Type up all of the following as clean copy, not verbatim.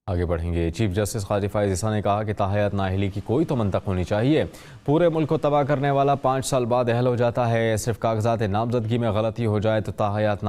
آگے بڑھیں گے۔ چیف جسٹس قاضی فائز عیسیٰ نے کہا کہ تاحیات نااہلی کی کوئی تو منطق ہونی چاہیے۔ پورے ملک کو تباہ کرنے والا 5 سال بعد اہل ہو جاتا ہے۔ صرف کاغذات نامزدگی میں غلطی ہو جائے تو تاحیات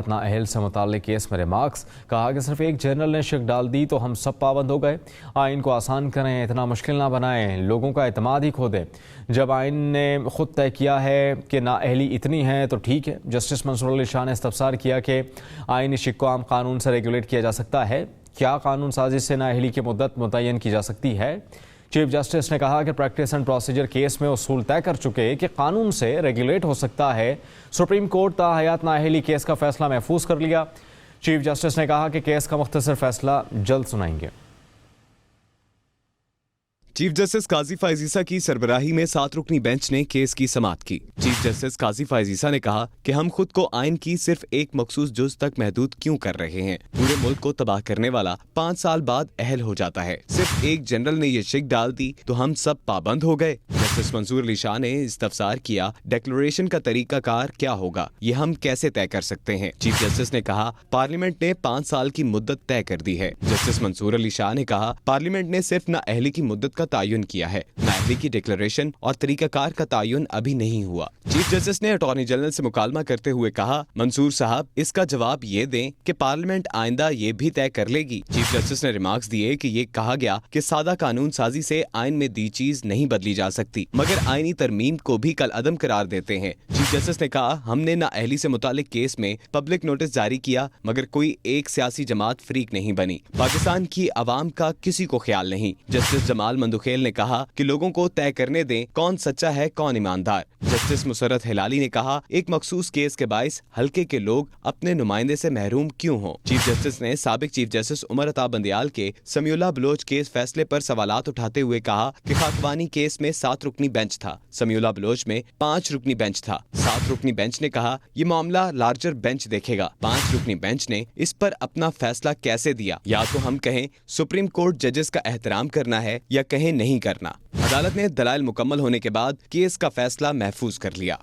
نااہل سے متعلق کیس میں ریمارکس۔ کہا کہ صرف ایک جنرل نے شک ڈال دی تو ہم سب پابند ہو گئے۔ آئین کو آسان کریں، اتنا مشکل نہ بنائیں، لوگوں کا اعتماد ہی کھو دیں۔ جب آئین نے خود طے کیا ہے کہ نااہلی اتنی ہے تو ٹھیک ہے۔ جسٹس منصور علی شاہ نے استفسار کیا کہ آئینی شک کو عام قانون سے ریگولیٹ کیا جا سکتا ہے؟ کیا قانون سازی سے نااہلی کی مدت متعین کی جا سکتی ہے؟ چیف جسٹس نے کہا کہ پریکٹس اینڈ پروسیجر کیس میں اصول طے کر چکے کہ قانون سے ریگولیٹ ہو سکتا ہے۔ سپریم کورٹ تاحیات نااہلی کیس کا فیصلہ محفوظ کر لیا۔ چیف جسٹس نے کہا کہ کیس کا مختصر فیصلہ جلد سنائیں گے۔ چیف جسٹس قاضی فائز عیسیٰ کی سربراہی میں 7 رکنی بینچ نے کیس کی سماعت کی۔ چیف جسٹس قاضی فائز عیسیٰ نے کہا کہ ہم خود کو آئین کی صرف ایک مخصوص جز تک محدود کیوں کر رہے ہیں؟ پورے ملک کو تباہ کرنے والا 5 سال بعد اہل ہو جاتا ہے۔ صرف ایک جنرل نے یہ شک ڈال دی تو ہم سب پابند ہو گئے۔ جسٹس منصور علی شاہ نے استفسار کیا، ڈیکلریشن کا طریقہ کار کیا ہوگا؟ یہ ہم کیسے طے کر سکتے ہیں؟ چیف جسٹس نے کہا پارلیمنٹ نے 5 سال کی مدت طے کر دی ہے۔ جسٹس منصور علی شاہ نے کہا پارلیمنٹ نے صرف نااہلی کی مدت کا تعین کیا ہے، نااہلی کی ڈکلریشن اور طریقہ کار کا تعین ابھی نہیں ہوا۔ چیف جسٹس نے اٹارنی جنرل سے مکالمہ کرتے ہوئے کہا منصور صاحب اس کا جواب یہ دیں کہ پارلیمنٹ آئندہ یہ بھی طے کر لے گی۔ چیف جسٹس نے ریمارکس دیے کہ یہ کہا گیا کہ سادہ قانون سازی سے آئین میں دی چیز نہیں بدلی جا سکتی، مگر آئینی ترمیم کو بھی کل عدم قرار دیتے ہیں۔ چیف جسٹس نے کہا ہم نے نااہلی سے متعلق کیس میں پبلک نوٹس جاری کیا، مگر کوئی ایک سیاسی جماعت فریق نہیں بنی۔ پاکستان کی عوام کا کسی کو خیال نہیں۔ جسٹس جمال مندوخیل نے کہا کہ لوگوں کو طے کرنے دیں کون سچا ہے کون ایماندار۔ جسٹس مسرت ہلالی نے کہا ایک مخصوص کیس کے باعث حلقے کے لوگ اپنے نمائندے سے محروم کیوں ہوں۔ چیف جسٹس نے سابق چیف جسٹس عمر عطا بندیال کے سمیع اللہ بلوچ کیس فیصلے پر سوالات اٹھاتے ہوئے کہا کہ خاکوانی کیس میں 7 رکنی بینچ تھا، سمیع اللہ بلوچ میں 5 رکنی بینچ تھا۔ 7 رکنی بینچ نے کہا یہ معاملہ لارجر بینچ دیکھے گا۔ 5 رکنی بینچ نے اس پر اپنا فیصلہ کیسے دیا؟ یا تو ہم کہیں سپریم کورٹ ججز کا احترام کرنا ہے یا کہیں نہیں کرنا۔ عدالت نے دلائل مکمل ہونے کے بعد کیس کا فیصلہ محفوظ کر لیا۔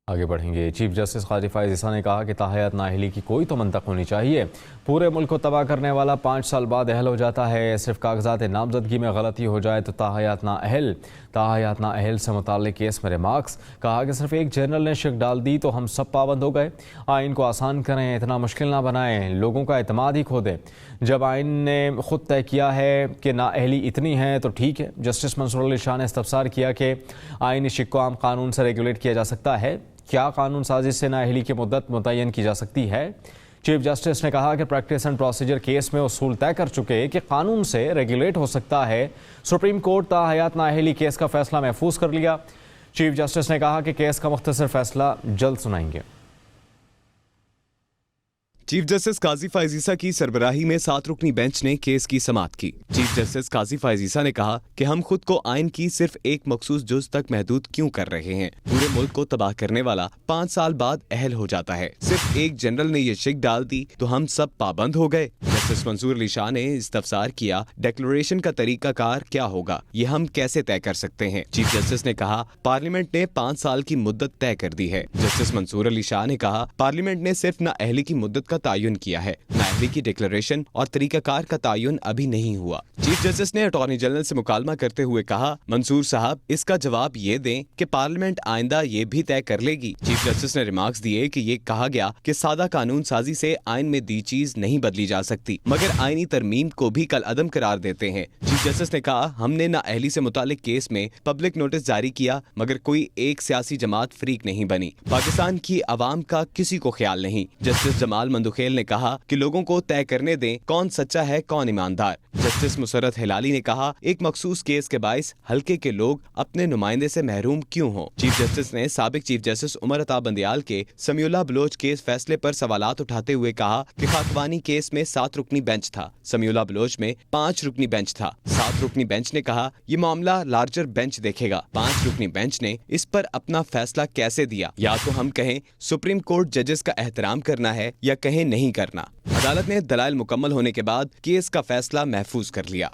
آگے بڑھیں گے۔ چیف جسٹس قاضی فائز عیسیٰ نے کہا کہ تاحیات نااہلی کی کوئی تو منطق ہونی چاہیے۔ پورے ملک کو تباہ کرنے والا 5 سال بعد اہل ہو جاتا ہے۔ صرف کاغذات نامزدگی میں غلطی ہو جائے تو تاحیات نااہل سے متعلق کیس میں ریمارکس۔ کہا کہ صرف ایک جنرل نے شک ڈال دی تو ہم سب پابند ہو گئے۔ آئین کو آسان کریں، اتنا مشکل نہ بنائیں، لوگوں کا اعتماد ہی کھو دیں۔ جب آئین نے خود طے کیا ہے کہ نااہلی اتنی ہے تو ٹھیک ہے۔ جسٹس منصور علی شاہ نے استفسار کیا کہ آئینی شک کو عام قانون سے ریگولیٹ کیا جا سکتا ہے؟ کیا قانون سازی سے نااہلی کی مدت متعین کی جا سکتی ہے؟ چیف جسٹس نے کہا کہ پریکٹس اینڈ پروسیجر کیس میں اصول طے کر چکے کہ قانون سے ریگولیٹ ہو سکتا ہے۔ سپریم کورٹ تاحیات نااہلی کیس کا فیصلہ محفوظ کر لیا۔ چیف جسٹس نے کہا کہ کیس کا مختصر فیصلہ جلد سنائیں گے۔ چیف جسٹس قاضی فائز عیسیٰ کی سربراہی میں 7 رکنی بینچ نے کیس کی سماعت کی۔ چیف جسٹس قاضی فائز عیسیٰ نے کہا کہ ہم خود کو آئین کی صرف ایک مخصوص جز تک محدود کیوں کر رہے ہیں؟ پورے ملک کو تباہ کرنے والا 5 سال بعد اہل ہو جاتا ہے۔ صرف ایک جنرل نے یہ شک ڈال دی تو ہم سب پابند ہو گئے۔ جسٹس منصور علی شاہ نے استفسار کیا، ڈیکلریشن کا طریقہ کار کیا ہوگا؟ یہ ہم کیسے طے کر سکتے ہیں؟ چیف جسٹس نے کہا پارلیمنٹ نے 5 سال کی مدت طے کر دی ہے۔ جسٹس منصور علی شاہ نے کہا پارلیمنٹ نے صرف نااہلی کی مدت کا تعین کیا ہے، نااہلی کی ڈکلریشن اور طریقہ کار کا تعین ابھی نہیں ہوا۔ چیف جسٹس نے اٹارنی جنرل سے مکالمہ کرتے ہوئے کہا منصور صاحب اس کا جواب یہ دیں کہ پارلیمنٹ آئندہ یہ بھی طے کر لے گی۔ چیف جسٹس نے ریمارکس دیے کہ یہ کہا گیا کہ سادہ قانون سازی سے آئین میں دی چیز نہیں بدلی جا سکتی، مگر آئینی ترمیم کو بھی کل عدم قرار دیتے ہیں۔ چیف جسٹس نے کہا ہم نے نااہلی سے متعلق کیس میں پبلک نوٹس جاری کیا، مگر کوئی ایک سیاسی جماعت فریق نہیں بنی۔ پاکستان کی عوام کا کسی کو خیال نہیں۔ جسٹس جمال مندوخیل نے کہا کہ لوگوں کو طے کرنے دیں کون سچا ہے کون ایماندار۔ جسٹس مسرت ہلالی نے کہا ایک مخصوص کیس کے باعث حلقے کے لوگ اپنے نمائندے سے محروم کیوں ہوں۔ چیف جسٹس نے سابق چیف جسٹس عمر عطا بندیال کے سمیع اللہ بلوچ کیس فیصلے پر سوالات اٹھاتے ہوئے کہا کہ خاکوانی کیس میں 7 رکنی بینچ تھا، سمیع اللہ بلوچ میں 5 رکنی بینچ تھا۔ 7 رکنی بینچ نے کہا یہ معاملہ لارجر بینچ دیکھے گا۔ 5 رکنی بینچ نے اس پر اپنا فیصلہ کیسے دیا؟ یا تو ہم کہیں سپریم کورٹ ججز کا احترام کرنا ہے یا کہیں نہیں کرنا۔ عدالت نے دلائل مکمل ہونے کے بعد کیس کا فیصلہ محفوظ کر لیا۔